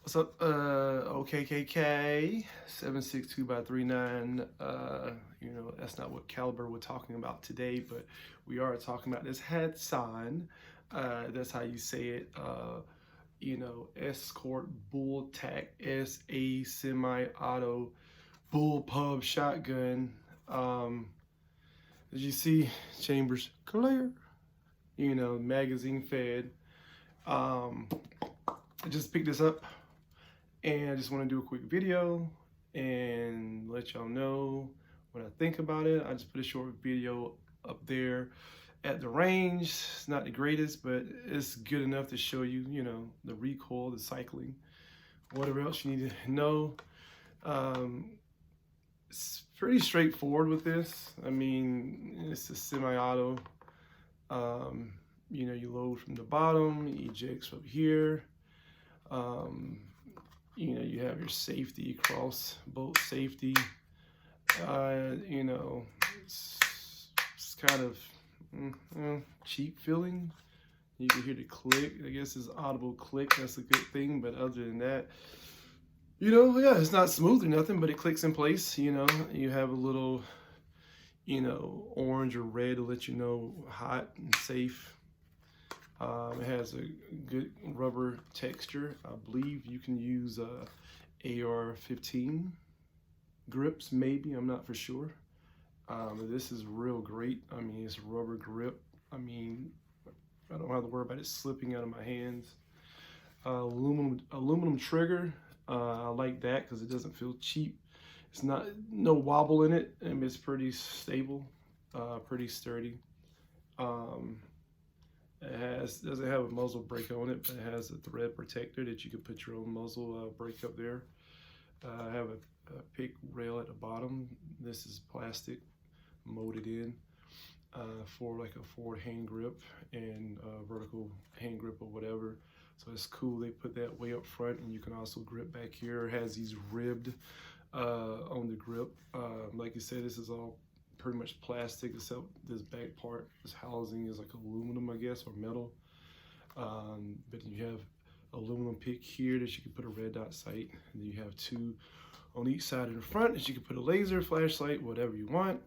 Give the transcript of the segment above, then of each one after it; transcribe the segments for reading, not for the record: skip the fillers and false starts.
What's up? OKKK 762 by 39. That's not what caliber we're talking about today, but we are talking about this Hatsan. That's how you say it. Escort Bull Tac SA semi-auto Bullpup shotgun. As you see, chambers clear. Magazine fed. I just picked this up. And I just want to do a quick video and let y'all know what I think about it. I just put a short video up there at the range. It's not the greatest, but it's good enough to show you, the recoil, the cycling, whatever else you need to know. It's pretty straightforward with this. I mean, it's a semi-auto. You load from the bottom, ejects up here. You have your safety, cross bolt safety. It's kind of cheap feeling. You can hear the click. I guess it's audible click. That's a good thing. But other than that, it's not smooth or nothing, but it clicks in place. You have a little, orange or red to let you know hot and safe. It has a good rubber texture. I believe you can use AR-15 grips, maybe. I'm not for sure. But this is real great. I mean, it's rubber grip. I mean, I don't have to worry about it slipping out of my hands. Aluminum trigger. I like that because it doesn't feel cheap. It's no wobble in it, and it's pretty stable, pretty sturdy. It doesn't have a muzzle brake on it, but it has a thread protector that you can put your own muzzle brake up there. I have a pick rail at the bottom. This is plastic molded in for like a forward hand grip and vertical hand grip or whatever. So it's cool. They put that way up front, and you can also grip back here. It has these ribbed on the grip. Like you said, this is all pretty much plastic, except this back part, this housing is like aluminum, I guess, or metal. But you have aluminum pick here that you can put a red dot sight, and then you have two on each side in the front that you can put a laser, flashlight, whatever you want.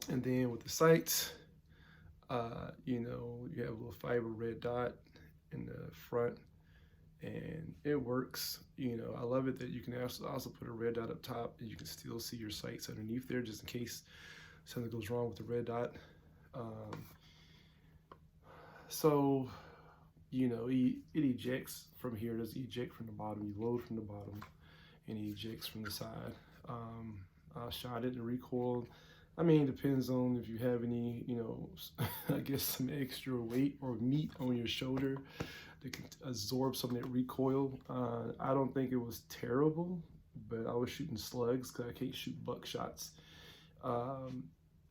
And then with the sights, you have a little fiber red dot in the front, and it works. I love it that you can also put a red dot up top, and you can still see your sights underneath there, just in case something goes wrong with the red dot. It ejects from here. Does eject from the bottom. You load from the bottom, and it ejects from the side. I shot it and recoiled. I mean, it depends on if you have any, I guess some extra weight or meat on your shoulder that can absorb some of that recoil. I don't think it was terrible, but I was shooting slugs because I can't shoot buckshots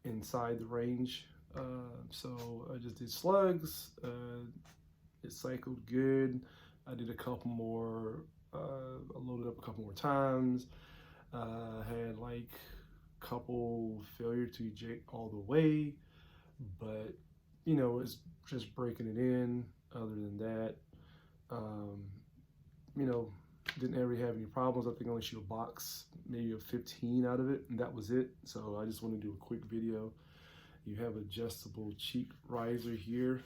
inside the range. So I just did slugs. It cycled good. I did a couple more. I loaded up a couple more times. Had like a couple failure to eject all the way, but it's just breaking it in. Other than that, didn't ever have any problems. I think I only shoot a box, maybe a 15 out of it, and that was it. So I just want to do a quick video. You have adjustable cheek riser here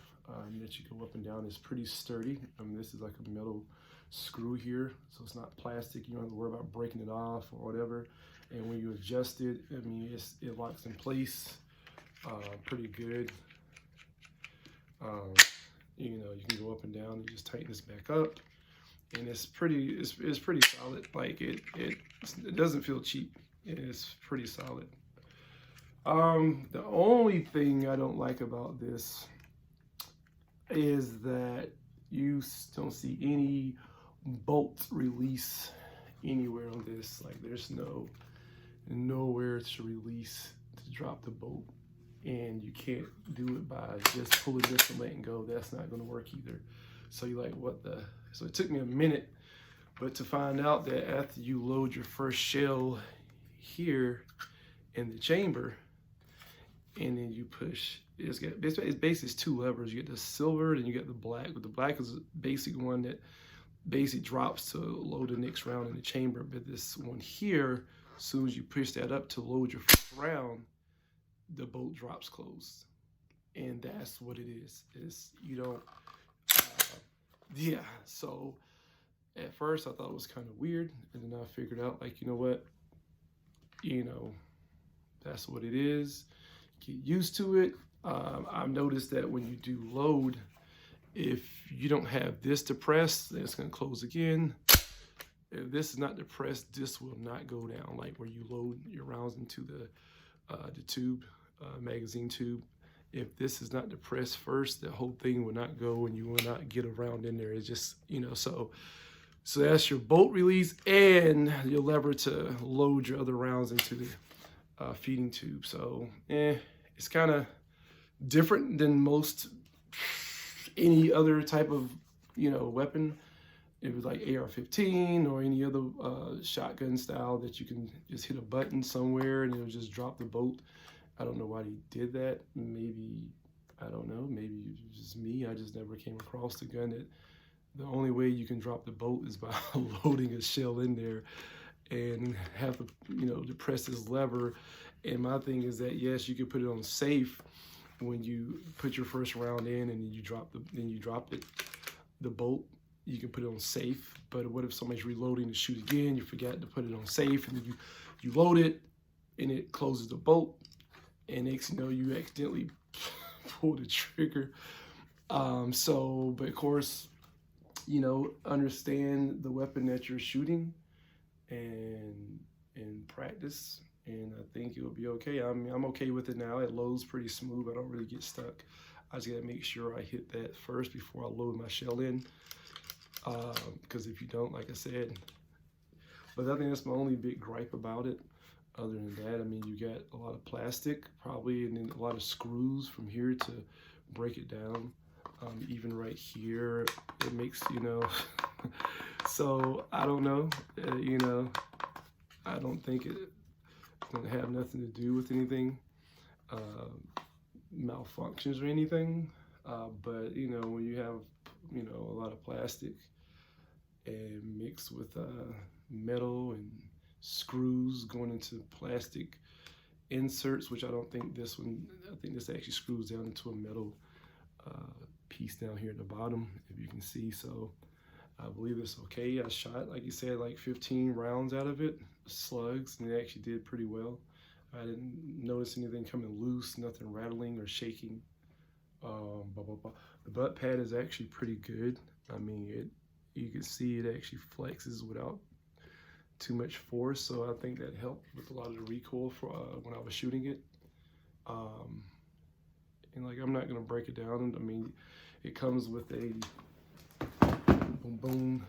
that you go up and down. It's pretty sturdy. I mean, this is like a metal screw here, so it's not plastic. You don't have to worry about breaking it off or whatever. And when you adjust it, I mean, it locks in place pretty good. You can go up and down and just tighten this back up. And it's pretty solid. Like it doesn't feel cheap. It's pretty solid. The only thing I don't like about this is that you don't see any bolt release anywhere on this. Like there's nowhere to release to drop the bolt, and you can't do it by just pulling this and letting go. That's not going to work either. So you're like, what the? So it took me a minute, but to find out that after you load your first shell here in the chamber, and then you push, it's basically two levers. You get the silver and you get the black. But the black is a basic one that basically drops to load the next round in the chamber. But this one here, as soon as you push that up to load your first round, the bolt drops closed. And that's what it is. It's, you don't, yeah. So at first I thought it was kind of weird. And then I figured out, like, you know what? You know, that's what it is. Get used to it. I've noticed that when you do load, if you don't have this depressed, then it's going to close again. If this is not depressed, this will not go down. Like where you load your rounds into the tube, magazine tube. If this is not depressed first, the whole thing will not go and you will not get a round in there. It's just, you know, so that's your bolt release and your lever to load your other rounds into the feeding tube. So, it's kind of different than most any other type of, you know, weapon. It was like AR-15 or any other shotgun style that you can just hit a button somewhere and it'll just drop the bolt. I don't know why he did that. Maybe, I don't know, maybe it's just me. I just never came across the gun that the only way you can drop the bolt is by loading a shell in there and have to, you know, depress this lever. And my thing is that, yes, you can put it on safe when you put your first round in and you drop the bolt. You can put it on safe, but what if somebody's reloading to shoot again? You forgot to put it on safe, and then you load it, and it closes the bolt, and next you know you accidentally pull the trigger. But of course, you know, understand the weapon that you're shooting, and practice, and I think it will be okay. I'm okay with it now. It loads pretty smooth. I don't really get stuck. I just gotta make sure I hit that first before I load my shell in. Because if you don't, like I said, but I think that's my only big gripe about it. Other than that, I mean, you got a lot of plastic probably, and then a lot of screws from here to break it down. Even right here, it makes, you know, so I don't know, you know, I don't think it's gonna have nothing to do with anything, malfunctions or anything. But you know, when you have, you know, a lot of plastic and mixed with metal and screws going into plastic inserts, which I don't think this one, I think this actually screws down into a metal piece down here at the bottom, if you can see. So I believe it's okay. I shot, like you said, like 15 rounds out of it, slugs, and it actually did pretty well. I didn't notice anything coming loose, nothing rattling or shaking. The butt pad is actually pretty good. I mean, you can see it actually flexes without too much force, so I think that helped with a lot of the recoil for when I was shooting it. And like, I'm not gonna break it down. I mean, it comes with a boom boom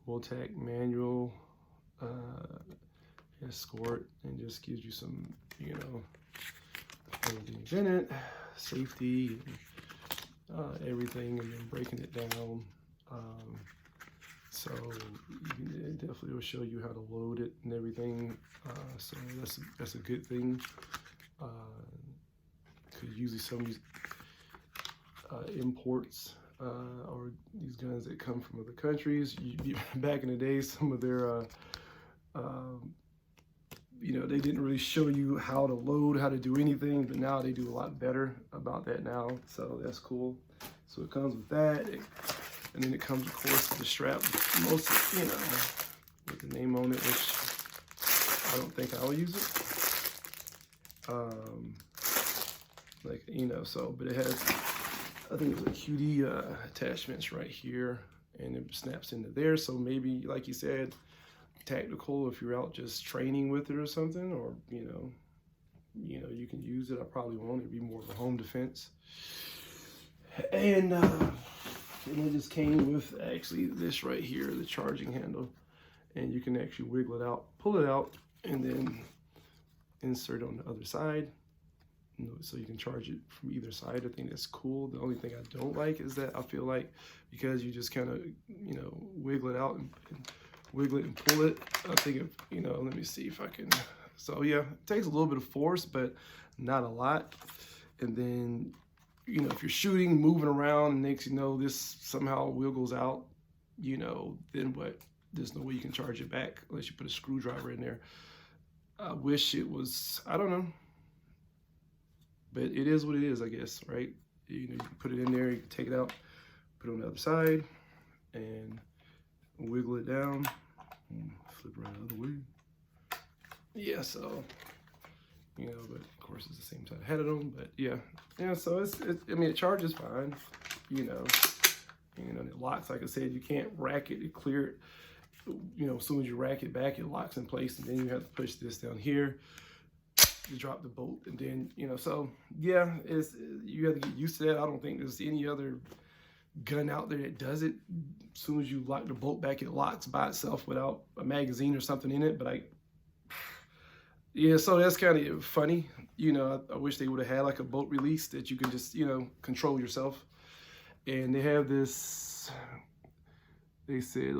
Bullpup manual, Escort, and just gives you some, you know, everything's in it, safety, everything, and then breaking it down. So it definitely will show you how to load it and everything. So that's a good thing. Because usually some of these imports or these guns that come from other countries, back in the day, some of their you know, they didn't really show you how to load, how to do anything, but now they do a lot better about that now, so that's cool. So it comes with that, and then it comes, of course, with the strap, most, you know, with the name on it, which I don't think I'll use it. Like, you know, so, but it has, I think it's a QD attachments right here, and it snaps into there, so maybe, like you said, tactical, if you're out just training with it or something, or you know you can use it. I probably won't. It'd be more of a home defense. And it just came with actually this right here, the charging handle, and you can actually wiggle it out, pull it out, and then insert it on the other side, so you can charge it from either side. I think that's cool. The only thing I don't like is that I feel like because you just kind of, you know, wiggle it out and wiggle it and pull it, I think of, you know, let me see if I can, so yeah, it takes a little bit of force, but not a lot. And then, you know, if you're shooting, moving around, and next you know, this somehow wiggles out, you know, then what? There's no way you can charge it back unless you put a screwdriver in there. I wish it was, I don't know, but it is what it is, I guess, right? You know, you can put it in there, you can take it out, put it on the other side, and wiggle it down, and flip around the other way. Yeah, so, you know, but of course it's the same side I had it on, but yeah. Yeah, so I mean, it charges fine, you know, it locks, like I said, you can't rack it, clear it. You know, as soon as you rack it back, it locks in place, and then you have to push this down here to drop the bolt, and then, you know, so yeah, you have to get used to that. I don't think there's any other gun out there that does it. As soon as you lock the bolt back, it locks by itself without a magazine or something in it. But yeah, so that's kind of funny. You know, I wish they would have had like a bolt release that you can just, you know, control yourself. And they have this, they said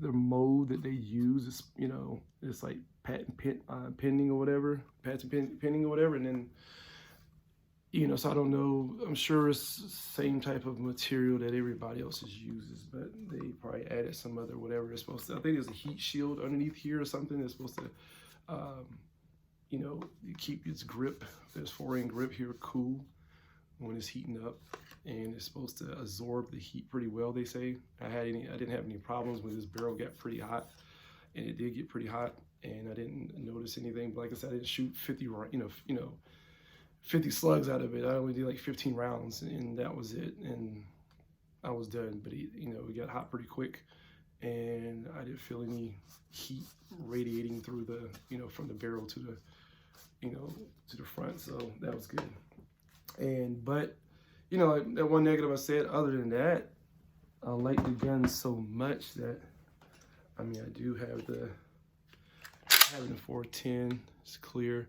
the mode that they use is, you know, it's like patent pending or whatever, pending or whatever. And then, you know, so I don't know, I'm sure it's the same type of material that everybody else uses, but they probably added some other whatever it's supposed to. I think there's a heat shield underneath here or something that's supposed to, you know, keep its grip, this 4-inch grip here, cool when it's heating up. And it's supposed to absorb the heat pretty well, they say. I didn't have any problems when this barrel got pretty hot, and it did get pretty hot, and I didn't notice anything. But like I said, I didn't shoot 50 slugs out of it. I only did like 15 rounds, and that was it, and I was done. But you know, it got hot pretty quick, and I didn't feel any heat radiating through the, you know, from the barrel to the, you know, to the front. So that was good. But you know, like that one negative I said, other than that, I like the gun so much that, I mean, I do have having the 410, it's clear.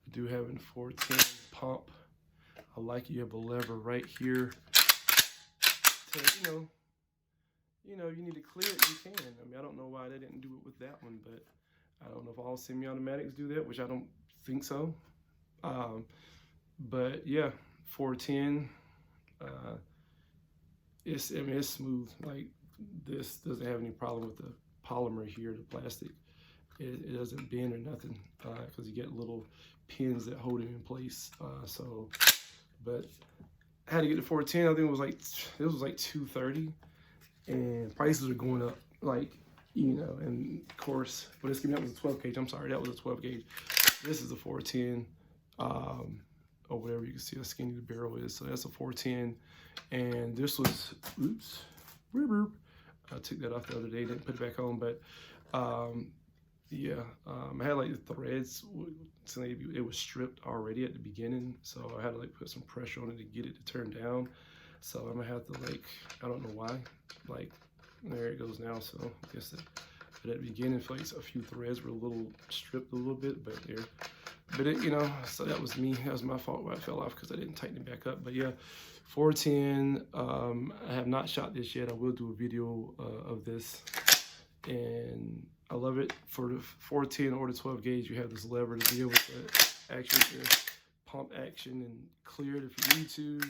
I do have a 410 pump. I like you have a lever right here to, you need to clear it, you can. I mean, I don't know why they didn't do it with that one, but I don't know if all semi-automatics do that, which I don't think so. But yeah, 410. It's smooth. Like, this doesn't have any problem with the polymer here, the plastic. It doesn't bend or nothing, because you get little pins that hold it in place. But I had to get the 410. I think it was like $230, and prices are going up, like, you know. And of course, but that was a 12 gauge. I'm sorry, that was a 12 gauge. This is a 410. Or whatever, you can see how skinny the barrel is. So that's a 410, and this was, oops, I took that off the other day, didn't put it back on, but yeah, I had like the threads, so it was stripped already at the beginning, so I had to like put some pressure on it to get it to turn down. So I'm gonna have to, like, I don't know why, like, there it goes now. So I guess but at the beginning, like, a few threads were a little stripped a little bit, but there. But it, you know, so that was me. That was my fault where I fell off because I didn't tighten it back up. But yeah, 410. I have not shot this yet. I will do a video of this, and I love it. For the 410 or the 12 gauge, you have this lever to be able to actually pump action and clear it if you need to.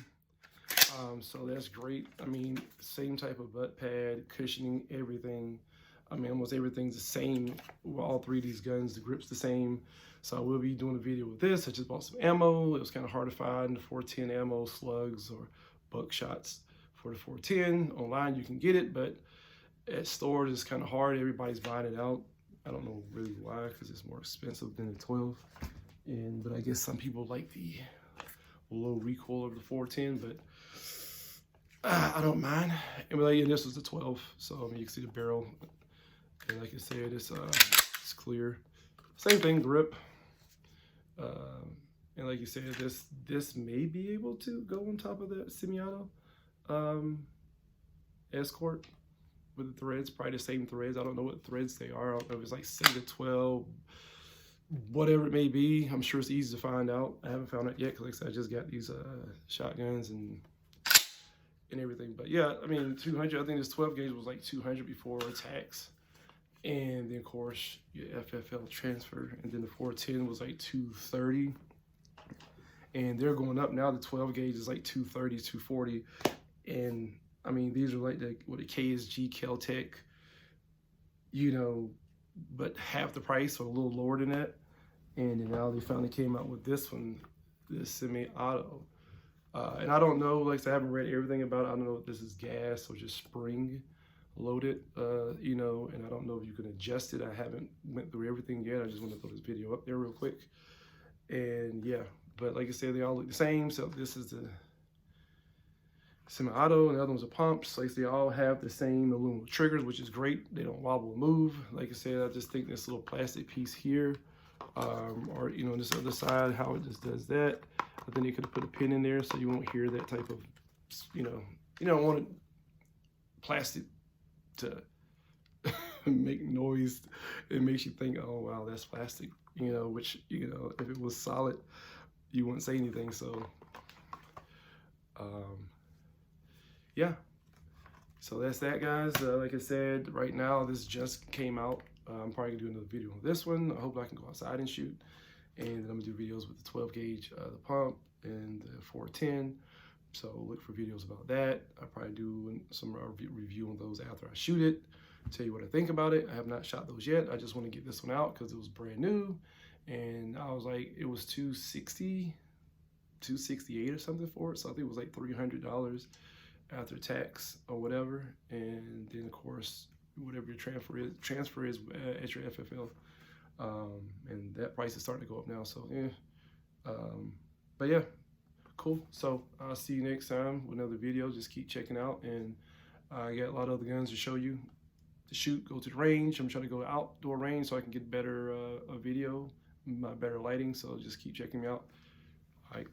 So that's great. I mean, same type of butt pad, cushioning, everything. I mean, almost everything's the same with all three of these guns. The grip's the same. So I will be doing a video with this. I just bought some ammo. It was kind of hard to find the 410 ammo, slugs or buckshots for the 410. Online you can get it, but at stores it's kind of hard. Everybody's buying it out. I don't know really why, because it's more expensive than the 12. But I guess some people like the low recoil of the 410, but I don't mind. And this was the 12, so I mean, you can see the barrel. And like I said, it's clear. Same thing, grip. And like you said, this may be able to go on top of the semi-auto Escort with the threads, probably the same threads. I don't know what threads they are. I don't know if it's like 7 to 12, whatever it may be. I'm sure it's easy to find out. I haven't found it yet because, like I said, I just got these shotguns and everything. But yeah, I mean, 200. I think this 12 gauge was like 200 before tax. And then, of course, your FFL transfer. And then the 410 was like 230. And they're going up now. The 12 gauge is like 230, 240. And I mean, these are like the KSG Kel-Tec, you know, but half the price or a little lower than that. And then now they finally came out with this one, this semi-auto. And I don't know, like I said, I haven't read everything about it. I don't know if this is gas or just spring loaded, you know, and I don't know if you can adjust it. I haven't went through everything yet. I just want to throw this video up there real quick. And yeah, but like I said, they all look the same. So this is the semi-auto, and the other ones are pumps. Like they all have the same aluminum triggers, which is great. They don't wobble or move. Like I said, I just think this little plastic piece here, or you know, this other side, how it just does that. But then you could put a pin in there so you won't hear that type of, you don't want it plastic to make noise. It makes you think, oh wow, that's plastic, you know, which, you know, if it was solid, you wouldn't say anything. So yeah, so that's that, guys. Like I said, right now this just came out. I'm probably gonna do another video on this one. I hope I can go outside and shoot, and then I'm gonna do videos with the 12 gauge, the pump, and the 410. So look for videos about that. I'll probably do some review on those after I shoot it, tell you what I think about it. I have not shot those yet. I just want to get this one out because it was brand new, and I was like, it was $260, $268 or something for it. So I think it was like $300 after tax or whatever. And then of course, whatever your transfer is at your FFL. And that price is starting to go up now. So yeah, but yeah, cool. So I'll see you next time with another video. Just keep checking out, and I got a lot of other guns to show you to shoot. Go to the range. I'm trying to go outdoor range so I can get better video, better lighting. So just keep checking me out. All right.